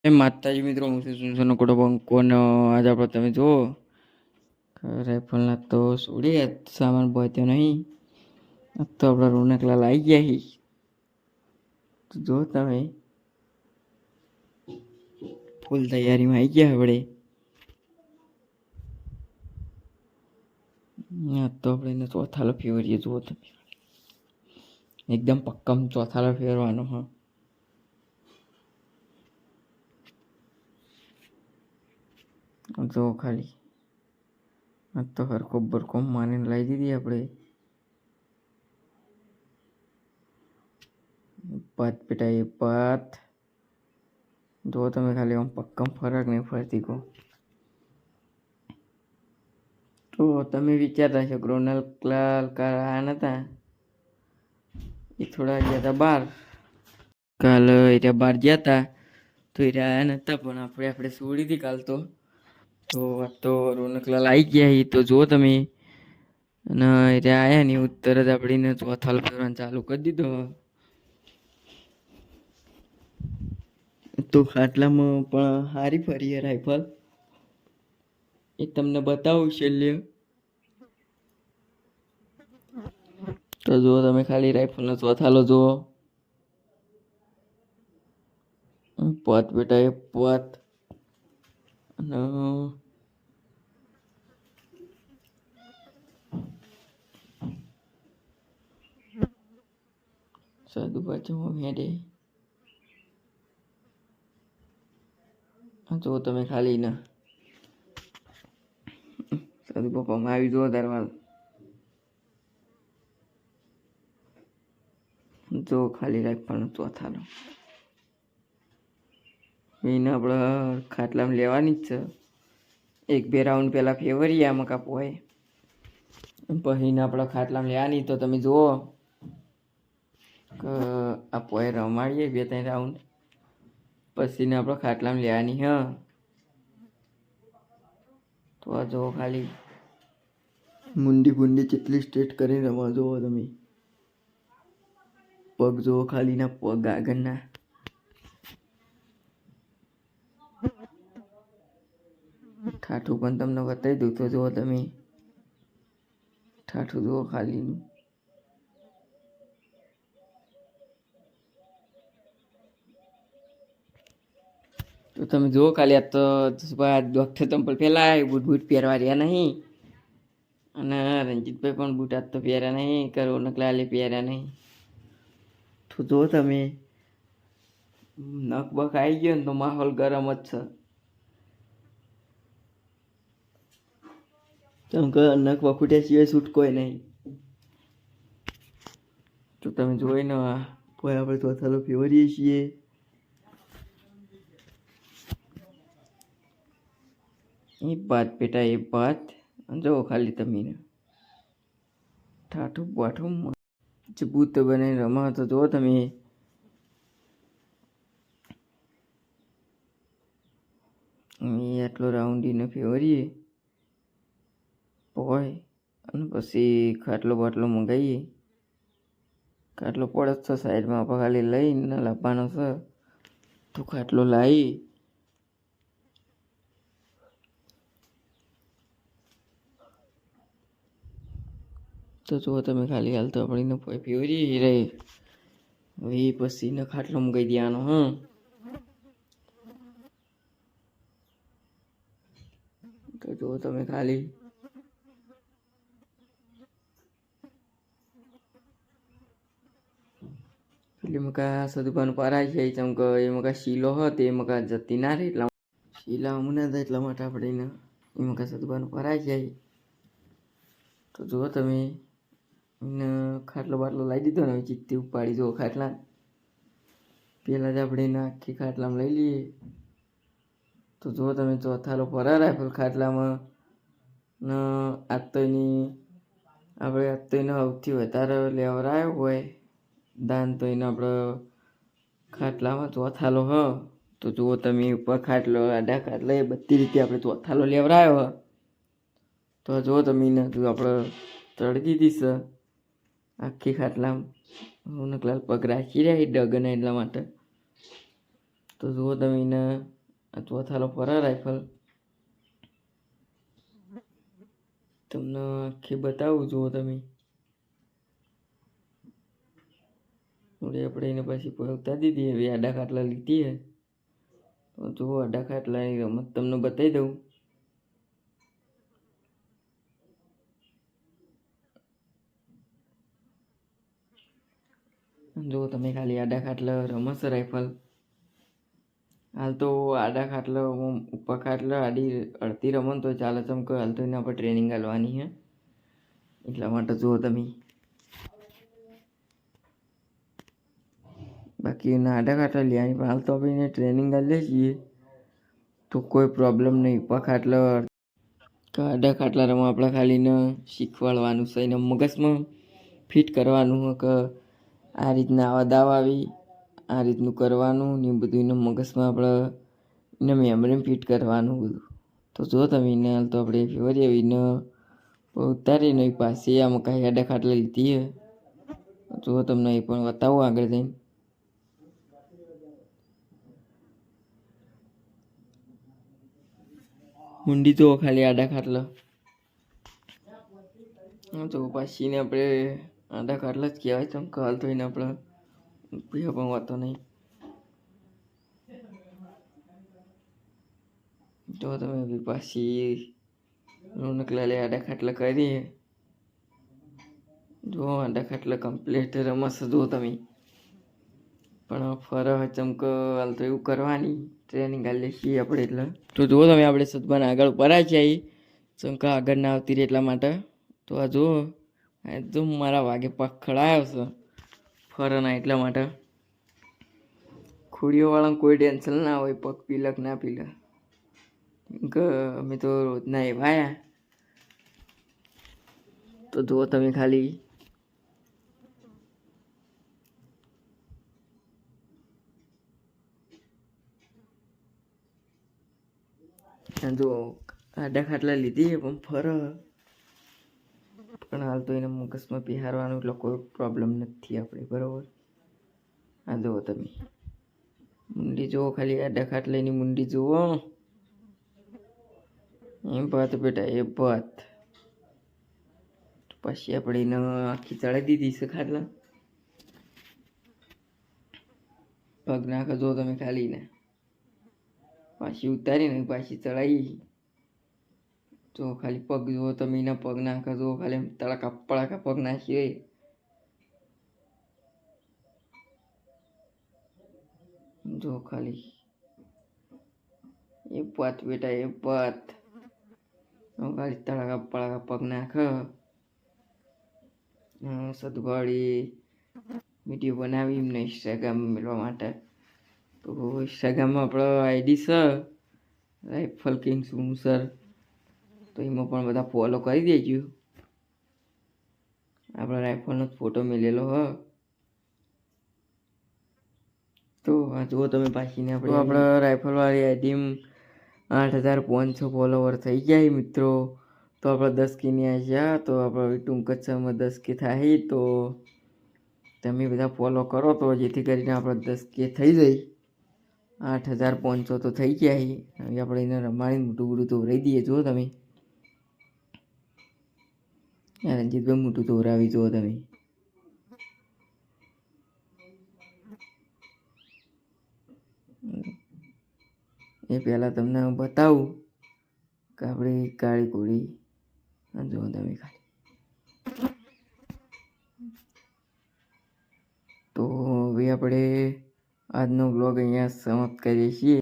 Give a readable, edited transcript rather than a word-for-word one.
માતાજી મિત્રો, હું છું સુનસનો કોડો બંકો ને આજે આપણે તમે જુઓ રાઇફલના તો છોડી સામાન પહોંચ્યો નહીં. તો આપણા રોનકલાલ આવી ગયા હી. તો જો તમે ફૂલ તૈયારીમાં આવી ગયા આપણે. તો આપણે એને ચોથાલો ફેવરીએ. જુઓ તમે એકદમ પક્કમ ચોથાલો ફેરવાનો. હા, જો ખાલી આ તો હરખો બરખો મારીને લાવી દીધી આપણે. પાત પેટા એ પાત જો તમે ખાલી આમ પક્કમ ફરક નહીં ફરતી કહો. તો તમે વિચારતા છો રોનકલાલ કાલ આયા નતા, એ થોડા ગયા હતા બહાર. કાલ એ બહાર ગયા હતા તો એ આયા નતા, પણ આપણે છોડી હતી કાલ તો. આ તો રોનકલાલ આવી ગયા એ તો જુઓ તમે. અને એ આયા ને ઉત્તર જ આપણે ચોથાલ ફેરવાનું ચાલુ કરી દીધો. તો ખાટલામાં પણ હારી ફરી રાઇફલ એ તમને બતાવું છેલ્લે. તો જુઓ તમે ખાલી રાઇફલનો ચોથાલો જુઓ. પોત બેટા એ પોત અને સાધુ બાજુમાં મેડે જુઓ તમે ખાલી ના સાધુ પપ્પામાં આવી જુઓ દરવાજ. જો ખાલી રાઇફલનો ચોથાલો એને આપણે ખાટલામાં લેવાની જ છે. એક બે રાઉન્ડ પહેલાં ફેવરીએ આમાં કાપોય પછી એને આપણે ખાટલામાં લેવાની. તો તમે જુઓ કે આ પોય રમાડીએ 2-3 રાઉન્ડ પછી ને આપણે ખાટલામાં લેવાની. હા, તો આ જુઓ ખાલી મુંડી કેટલી સ્ટ્રેટ કરીને રમવા. જુઓ તમે પગ જુઓ ખાલી ના પગ આગળના. ઠાઠું પણ તમને બતાવી દઉં તો જુઓ તમે ઠાઠું જુઓ ખાલીનું. તો તમે જુઓ ખાલી આ તો ડૉક્ટર ચંપલ પહેલાં બૂટ પહેરવા રહ્યા નહીં. અને રંજીતભાઈ પણ બૂટ આજ તો પહેર્યા નહીં, રોનકલાલે પહેર્યા નહીં. તો જુઓ તમે નખ બખ આવી ગયો ને તો માહોલ ગરમ જ છે. કેમ કે નખ વખૂટ્યા સિવાય છૂટકોય નહીં. તો તમે જોઈને આપણે ચોથાલો ફેવરીએ છીએ. એ પાત પેટા એ પાત જુઓ ખાલી તમે ઠાઠું બાઠું જે બૂત બને રમા. તો જુઓ તમે આટલો રાઉન્ડ એને ફેવરીએ હોય અને પછી ખાટલો બાટલો મંગાવીએ. ખાટલો પડે છે સાઈડમાં, આપણે ખાલી લઈને લાવવાનો છે. તો ખાટલો લાવી તો જુઓ તમે ખાલી હાલ તો આપણે ફેવરીએ રહી. હવે એ પછી ને ખાટલો મંગાવી દેવાનો. હા, તો જુઓ તમે ખાલી પેલી મકા સદુભાનું પારાય છે ચમક એ મકા શીલો હતો એ મકા જતી ના રહે એટલા શીલા અમને હતા એટલા માટે આપણે એને એ મકા સદુભાનું પારાય જાય. તો જુઓ તમે એને ખાટલો બાટલો લાવી દીધો ને ચીત્તી ઉપાડી જુઓ ખાટલા. પહેલાં જ આપણે એને આખી ખાટલામાં લઈ લઈએ. તો જુઓ તમે ચોથાલો પરા રાખ્યો ખાટલામાં ને આજ તો એનો સૌથી વધારે લેવરાયો હોય દાન તો એને આપણે ખાટલામાં ચોથાલો હ. તો જુઓ તમે ઉપર ખાટલો આડા ખાટલો એ બધી રીતે આપણે ચોથાલો લેવરાયો હ. તો જુઓ તમે એને આપણે તળી દીધી છે આખી ખાટલામાં. રોનકલાલ પગ રાખી રહ્યા ડગને એટલા માટે. તો જુઓ તમે એને ચોથાલો ફરા રાઇફલ તમને આખી બતાવું. જુઓ તમે, થોડી આપણે એને પછી ઉતારી દીધી. હવે આડા ખાટલા લીધી હે તો જુઓ, આડા ખાટલાની રમત તમને બતાવી દઉં. જુઓ તમે ખાલી આડા ખાટલા રમશે રાઇફલ. હાલ તો આડા ખાટલા ઉપર ખાટલા આડી અડધી રમન તો ચાલે, ચમકે હાલ તો એના પર ટ્રેનિંગ આલવાની છે એટલા માટે. જુઓ તમે, બાકી એના આડા ખાટલા લેવાની, પણ હાલ તો આપણે એને ટ્રેનિંગ આલીએ છીએ તો કોઈ પ્રોબ્લેમ નહીં. ઉપર ખાટલા આડા ખાટલા રમવા આપણે ખાલી એને શીખવાડવાનું છે, એને મગજમાં ફિટ કરવાનું કે આ રીતના આવા દાવ આવી, આ રીતનું કરવાનું ને બધું એને મગજમાં આપણે એને મેમરી ફિટ કરવાનું બધું. તો જો તમે એને હાલ તો આપણે ફેવરી આવીને ઉતારીને પાછી આમાં કાંઈ આડા ખાટલા લીધી છે. જો તમને એ પણ બતાવું આગળ જઈને. મુંડી તો ખાલી આડા ખાટલા તો પાછીને આપણે આડા ખાટલા જ કહેવાય. તો હાલ તો એને આપણે પણ વાતો નહીં. જો તમે પાછી રોનકલાલે આડા ખાટલા કરીએ. જો આડા ખાટલા કમ્પ્લીટ રમશે. જો તમે પણ ફરક ચમક હાલ તો એવું કરવાની ટ્રેનિંગ આલીએ છીએ આપણે એટલે. તો જુઓ તમે, આપણે સદભાન આગળ પરાય છે ચમકા આગળ ના આવતી રહે એટલા માટે. તો આ જુઓ, એકદમ મારા વાગે પગ ખડાયો છે ફરના એટલા માટે. ખોડીઓવાળાને કોઈ ટેન્શન ના હોય પગ પીલક ના પીલક, કે અમે તો રોજના એવા આયા. તો જુઓ તમે ખાલી જો આડા ખાટલા લીધી પણ પણ હાલ તો એને મગજમાં બિહારવાનું એટલે કોઈ પ્રોબ્લેમ નથી આપણે, બરાબર. આ જુઓ તમે મુંડી જુઓ, ખાલી આડા ખાટલાની મુંડી જુઓ. એમ વાત બેટા, એ વાત. પછી આપણે એને આખી ચડાવી દીધી છે ખાટલા. પગ નાખો જો તમે ખાલી ને પાછી ઉતારીને પાછી ચડાવી. જો ખાલી પગ જુઓ તમે, એના પગ નાખો જુઓ ખાલી તળાકા પળાકા પગ નાખી. જો ખાલી એ વાત બેટા, એ વાત. ખાલી તળાકા પળાકા પગ નાખ. સદવાળી વિડીયો બનાવી એમને ઇન્સ્ટાગ્રામ મેળવવા માટે. તો ઇન્સ્ટાગ્રામમાં આપણો આઈડી છે રાઇફલ કિંગ સર. તો એમાં પણ બધા ફોલો કરી દેજો. આપણે રાઇફલનો ફોટો મેલેલો હ. તો આ જુઓ તમે પાછીને આપણે રાઇફલવાળી આઈડીમાં 8,500 ફોલોવર થઈ ગયા મિત્રો. તો આપણે 10K ની આવ્યા. તો આપણે ટૂંક જ સમયમાં 10K થાય. તો તમે બધા ફોલો કરો તો જેથી કરીને આપણે 10K થઈ જાય. 8,500 તો થઈ ગયા. હવે આપણે એને રમાડીને મોટું મોટું દોરાવી દઈએ. જુઓ તમે, રણજીતભાઈ મોટું દોરાવી. જુઓ તમે, એ પહેલાં તમને બતાવું કે આપણી કાળી ઘોડી. જુઓ તમે ખાલી. તો હવે આપણે આજનો વ્લોગ અહીંયા સમાપ્ત કરીએ છીએ.